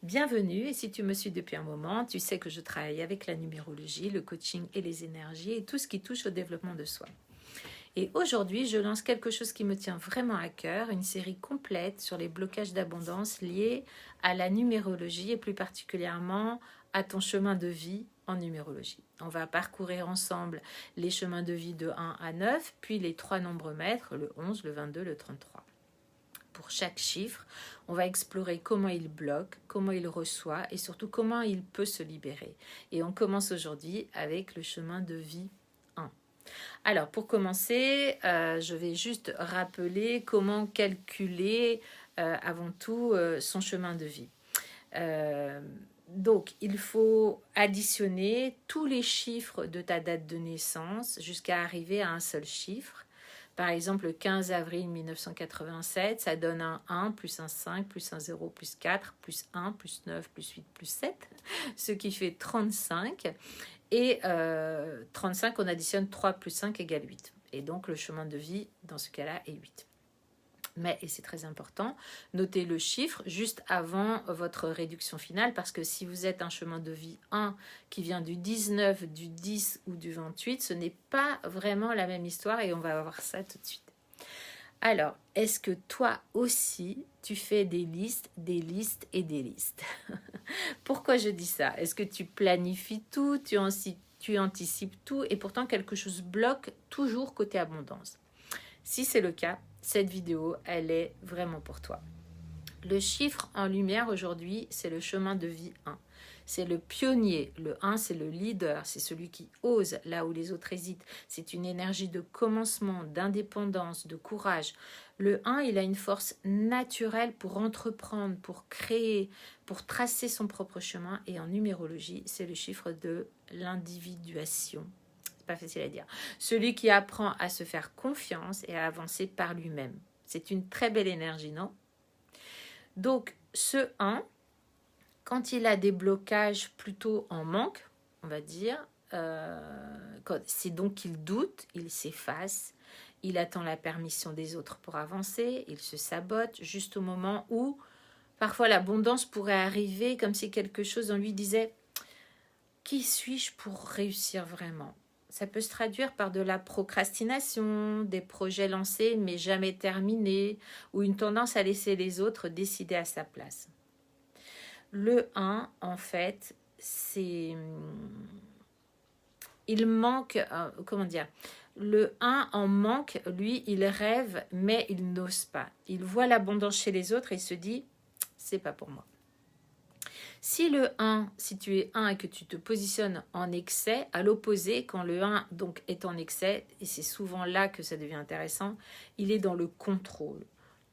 Bienvenue, et si tu me suis depuis un moment, tu sais que je travaille avec la numérologie, le coaching et les énergies et tout ce qui touche au développement de soi. Et aujourd'hui, je lance quelque chose qui me tient vraiment à cœur, une série complète sur les blocages d'abondance liés à la numérologie et plus particulièrement à ton chemin de vie en numérologie. On va parcourir ensemble les chemins de vie de 1 à 9, puis les 3 nombres maîtres, le 11, le 22, le 33. Pour chaque chiffre, on va explorer comment il bloque, comment il reçoit et surtout comment il peut se libérer. Et on commence aujourd'hui avec le chemin de vie 1. Alors pour commencer, je vais juste rappeler comment calculer avant tout son chemin de vie. Donc, il faut additionner tous les chiffres de ta date de naissance jusqu'à arriver à un seul chiffre. Par exemple, le 15 avril 1987, ça donne un 1, plus un 5, plus un 0, plus 4, plus 1, plus 9, plus 8, plus 7, ce qui fait 35. Et 35, on additionne 3 plus 5 égale 8. Et donc, le chemin de vie, dans ce cas-là, est 8. Mais, et c'est très important, notez le chiffre juste avant votre réduction finale, parce que si vous êtes un chemin de vie 1 qui vient du 19, du 10 ou du 28, ce n'est pas vraiment la même histoire et on va voir ça tout de suite. Alors, est-ce que toi aussi, tu fais des listes et des listes? Pourquoi je dis ça? Est-ce que tu planifies tout, tu anticipes tout et pourtant quelque chose bloque toujours côté abondance? Si c'est le cas, cette vidéo, elle est vraiment pour toi. Le chiffre en lumière aujourd'hui, c'est le chemin de vie 1. C'est le pionnier. Le 1, c'est le leader. C'est celui qui ose là où les autres hésitent. C'est une énergie de commencement, d'indépendance, de courage. Le 1, il a une force naturelle pour entreprendre, pour créer, pour tracer son propre chemin. Et en numérologie, c'est le chiffre de l'individuation. Pas facile à dire. Celui qui apprend à se faire confiance et à avancer par lui-même. C'est une très belle énergie, non? Donc, ce 1, quand il a des blocages plutôt en manque, on va dire, c'est donc qu'il doute, il s'efface, il attend la permission des autres pour avancer, il se sabote juste au moment où parfois l'abondance pourrait arriver comme si quelque chose en lui disait « Qui suis-je pour réussir vraiment ?» Ça peut se traduire par de la procrastination, des projets lancés mais jamais terminés, ou une tendance à laisser les autres décider à sa place. Le 1, en fait, c'est... Il manque... comment dire ? Le 1 en manque, lui, il rêve, mais il n'ose pas. Il voit l'abondance chez les autres et il se dit « c'est pas pour moi ». Si le 1, si tu es 1 et que tu te positionnes en excès, à l'opposé, quand le 1 donc, est en excès, et c'est souvent là que ça devient intéressant, il est dans le contrôle.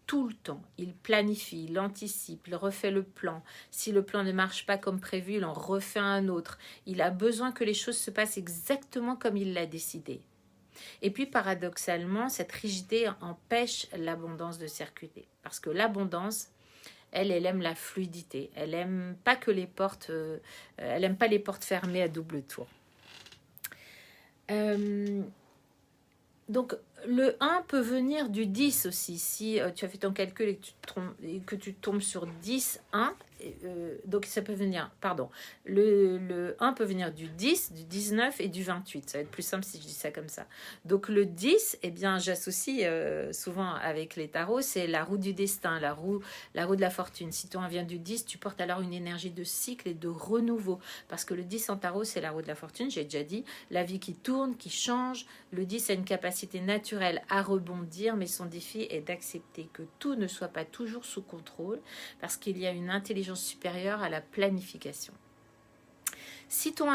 Tout le temps, il planifie, il anticipe, il refait le plan. Si le plan ne marche pas comme prévu, il en refait un autre. Il a besoin que les choses se passent exactement comme il l'a décidé. Et puis paradoxalement, cette rigidité empêche l'abondance de circuler. Parce que l'abondance, elle aime la fluidité. Elle aime pas que les portes, elle aime pas les portes fermées à double tour. Donc, le 1 peut venir du 10 aussi. Si tu as fait ton calcul et que tu tombes sur 10, 1, donc ça peut venir, pardon, le 1 peut venir du 10, du 19 et du 28. Ça va être plus simple si je dis ça comme ça. Donc, le 10, eh bien, j'associe souvent avec les tarots, c'est la roue du destin, la roue de la fortune. Si ton 1 vient du 10, tu portes alors une énergie de cycle et de renouveau. Parce que le 10 en tarot, c'est la roue de la fortune, j'ai déjà dit, la vie qui tourne, qui change. Le 10 a une capacité naturelle à rebondir, mais son défi est d'accepter que tout ne soit pas toujours sous contrôle, parce qu'il y a une intelligence supérieure à la planification. Si ton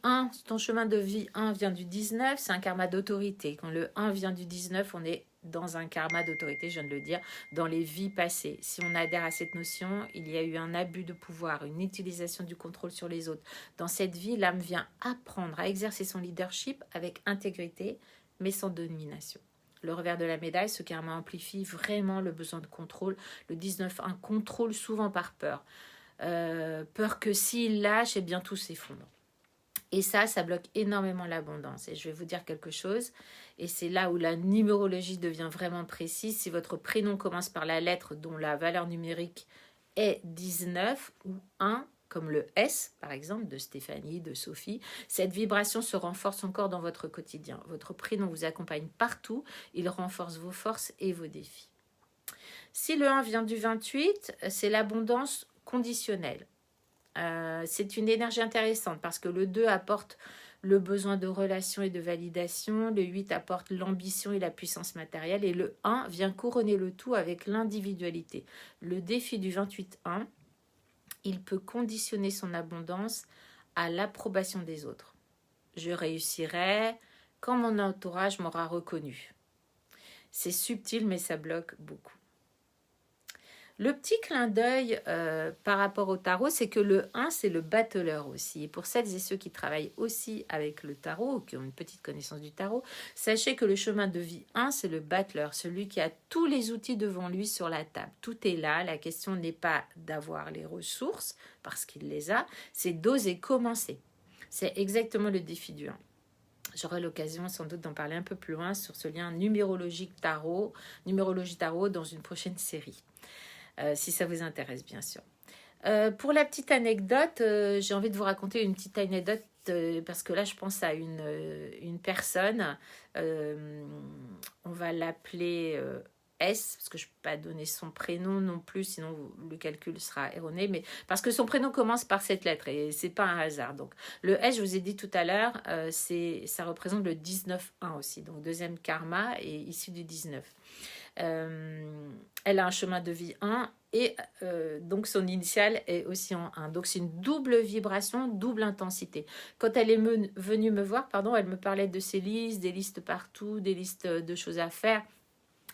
1, ton chemin de vie 1 vient du 19, c'est un karma d'autorité. Quand le 1 vient du 19, on est dans un karma d'autorité, je viens de le dire, dans les vies passées. Si on adhère à cette notion, il y a eu un abus de pouvoir, une utilisation du contrôle sur les autres. Dans cette vie, l'âme vient apprendre à exercer son leadership avec intégrité, mais sans domination. Le revers de la médaille, ce karma amplifie vraiment le besoin de contrôle. Le 19-1 contrôle souvent par peur. Peur que s'il lâche, eh bien tout s'effondre. Et ça bloque énormément l'abondance. Et je vais vous dire quelque chose, et c'est là où la numérologie devient vraiment précise. Si votre prénom commence par la lettre dont la valeur numérique est 19 ou 1, comme le S, par exemple, de Stéphanie, de Sophie, cette vibration se renforce encore dans votre quotidien. Votre prénom vous accompagne partout, il renforce vos forces et vos défis. Si le 1 vient du 28, c'est l'abondance conditionnelle. C'est une énergie intéressante parce que le 2 apporte le besoin de relation et de validation, le 8 apporte l'ambition et la puissance matérielle, et le 1 vient couronner le tout avec l'individualité. Le défi du 28-1, il peut conditionner son abondance à l'approbation des autres. Je réussirai quand mon entourage m'aura reconnu. C'est subtil, mais ça bloque beaucoup. Le petit clin d'œil par rapport au tarot, c'est que le 1, c'est le battleur aussi. Et pour celles et ceux qui travaillent aussi avec le tarot, ou qui ont une petite connaissance du tarot, sachez que le chemin de vie 1, c'est le battleur, celui qui a tous les outils devant lui sur la table. Tout est là, la question n'est pas d'avoir les ressources, parce qu'il les a, c'est d'oser commencer. C'est exactement le défi du 1. J'aurai l'occasion sans doute d'en parler un peu plus loin sur ce lien numérologie tarot dans une prochaine série. Si ça vous intéresse, bien sûr. Pour la petite anecdote, j'ai envie de vous raconter une petite anecdote parce que là, je pense à une personne. On va l'appeler S, parce que je ne peux pas donner son prénom non plus, sinon le calcul sera erroné, mais parce que son prénom commence par cette lettre et ce n'est pas un hasard. Donc, le S, je vous ai dit tout à l'heure, ça représente le 19-1 aussi. Donc, deuxième karma est issu du 19. Elle a un chemin de vie 1 et donc son initiale est aussi en 1. Donc c'est une double vibration, double intensité. Quand elle est venue me voir, elle me parlait de ses listes, des listes partout, des listes de choses à faire,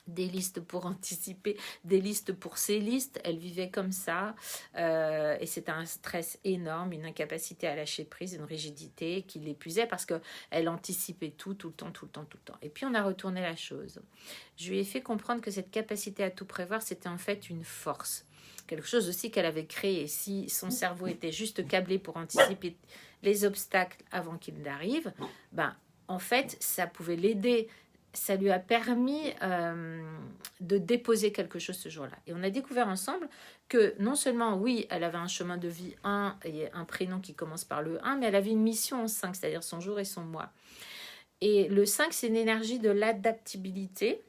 des listes pour anticiper, des listes pour ses listes. Elle vivait comme ça et c'était un stress énorme, une incapacité à lâcher prise, une rigidité qui l'épuisait parce qu'elle anticipait tout le temps. Et puis on a retourné la chose. Je lui ai fait comprendre que cette capacité à tout prévoir, c'était en fait une force. Quelque chose aussi qu'elle avait créé. Si son cerveau était juste câblé pour anticiper les obstacles avant qu'ils n'arrivent, en fait, ça pouvait l'aider. Ça lui a permis de déposer quelque chose ce jour-là. Et on a découvert ensemble que non seulement, oui, elle avait un chemin de vie 1 et un prénom qui commence par le 1, mais elle avait une mission en 5, c'est-à-dire son jour et son mois. Et le 5, c'est une énergie de l'adaptabilité,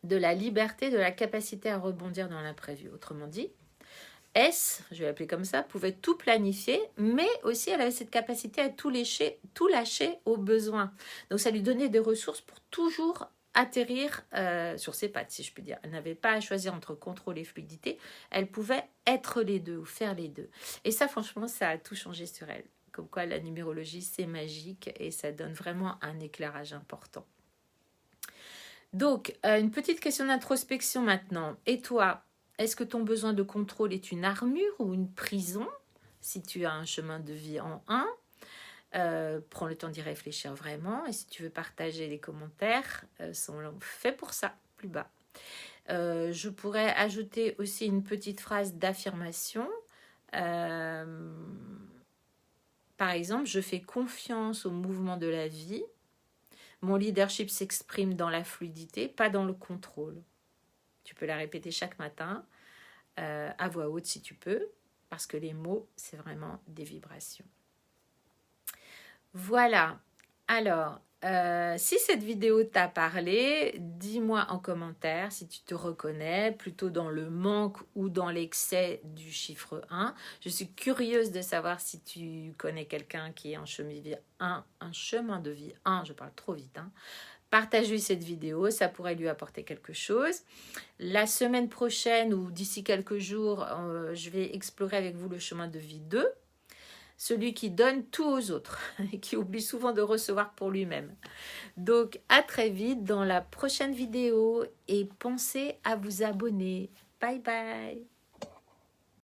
de la liberté, de la capacité à rebondir dans l'imprévu. Autrement dit, S, je vais l'appeler comme ça, pouvait tout planifier, mais aussi elle avait cette capacité à tout lâcher au besoin. Donc ça lui donnait des ressources pour toujours atterrir sur ses pattes, si je puis dire. Elle n'avait pas à choisir entre contrôle et fluidité, elle pouvait être les deux ou faire les deux. Et ça, franchement, ça a tout changé sur elle. Comme quoi la numérologie, c'est magique et ça donne vraiment un éclairage important. Donc, une petite question d'introspection maintenant. Et toi, est-ce que ton besoin de contrôle est une armure ou une prison? Si tu as un chemin de vie en 1, prends le temps d'y réfléchir vraiment. Et si tu veux partager les commentaires, sont faits pour ça, plus bas. Je pourrais ajouter aussi une petite phrase d'affirmation. Par exemple, je fais confiance au mouvement de la vie. Mon leadership s'exprime dans la fluidité, pas dans le contrôle. Tu peux la répéter chaque matin, à voix haute si tu peux, parce que les mots, c'est vraiment des vibrations. Voilà. Alors, si cette vidéo t'a parlé, dis-moi en commentaire si tu te reconnais plutôt dans le manque ou dans l'excès du chiffre 1. Je suis curieuse de savoir si tu connais quelqu'un qui est en chemin de vie 1, un chemin de vie 1, je parle trop vite, Partage-lui cette vidéo, ça pourrait lui apporter quelque chose. La semaine prochaine ou d'ici quelques jours, je vais explorer avec vous le chemin de vie 2, celui qui donne tout aux autres et qui oublie souvent de recevoir pour lui-même. Donc, à très vite dans la prochaine vidéo et pensez à vous abonner. Bye bye!